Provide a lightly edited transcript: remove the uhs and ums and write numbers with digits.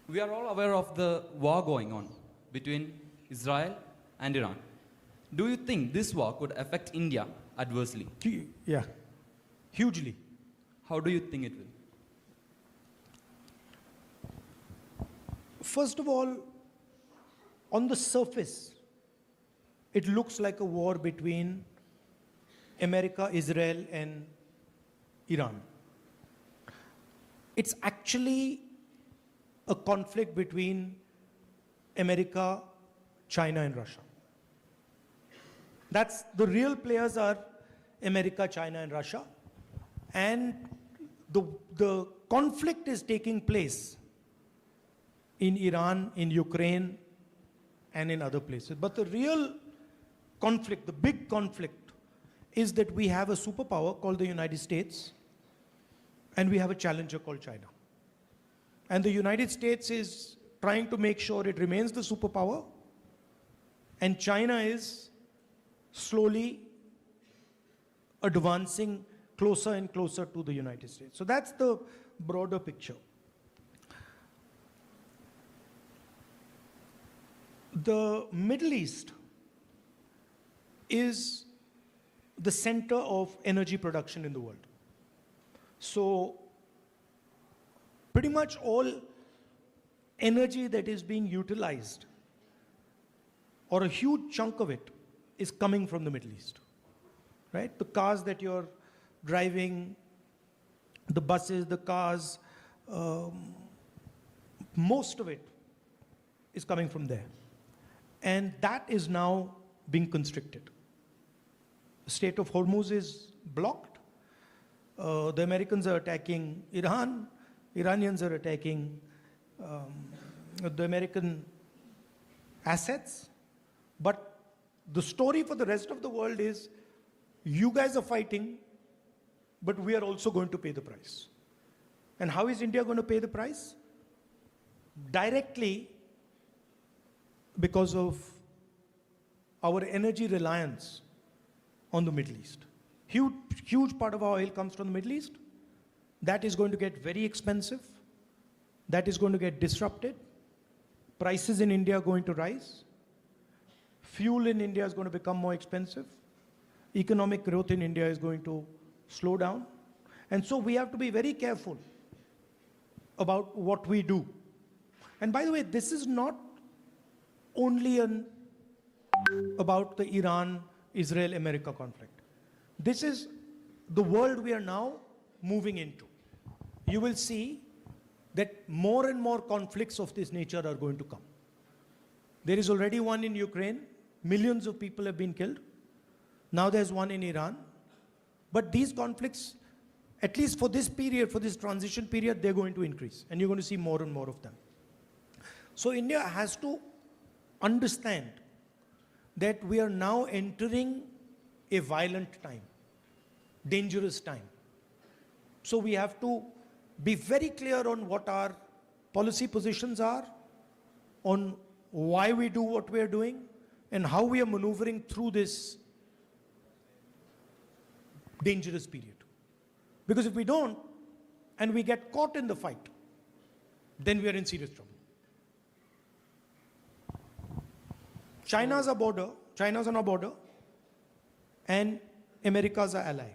We are all aware of the war going on between Israel and Iran. Do you think this war could affect India adversely? Yeah, hugely. How do you think it will? First of all, on the surface, it looks like a war between America, Israel, and Iran. It's actually a conflict between America, China, and Russia. That's the real players are America, China, and Russia. And the conflict is taking place in Iran, in Ukraine, and in other places. But the real conflict, the big conflict, is that we have a superpower called the United States, and we have a challenger called China. And the United States is trying to make sure it remains the superpower, and China is slowly advancing closer and closer to the United States. So that's the broader picture. The Middle East is the center of energy production in the world. So pretty much all energy that is being utilized, or a huge chunk of it, is coming from the Middle East, right? The cars that you're driving, the buses, the cars, most of it is coming from there. And that is now being constricted. The Strait of Hormuz is blocked. The Americans are attacking Iran. Iranians are attacking the American assets. But the story for the rest of the world is, you guys are fighting, but we are also going to pay the price. And how is India going to pay the price? Directly, because of our energy reliance on the Middle East. Huge part of our oil comes from the Middle East. That is going to get very expensive. That is going to get disrupted. Prices in India are going to rise. Fuel in India is going to become more expensive. Economic growth in India is going to slow down. And so we have to be very careful about what we do. And by the way, this is not only about the Iran-Israel-America conflict. This is the world we are now moving into. You will see that more and more conflicts of this nature are going to come. There is already one in Ukraine. Millions of people have been killed. Now there's one in Iran. But these conflicts, at least for this period, for this transition period, they're going to increase. And you're going to see more and more of them. So India has to understand that we are now entering a violent time, dangerous time. So we have to be very clear on what our policy positions are, on why we do what we are doing, and how we are maneuvering through this dangerous period. Because if we don't, and we get caught in the fight, then we are in serious trouble. China's on our border, and America's our ally.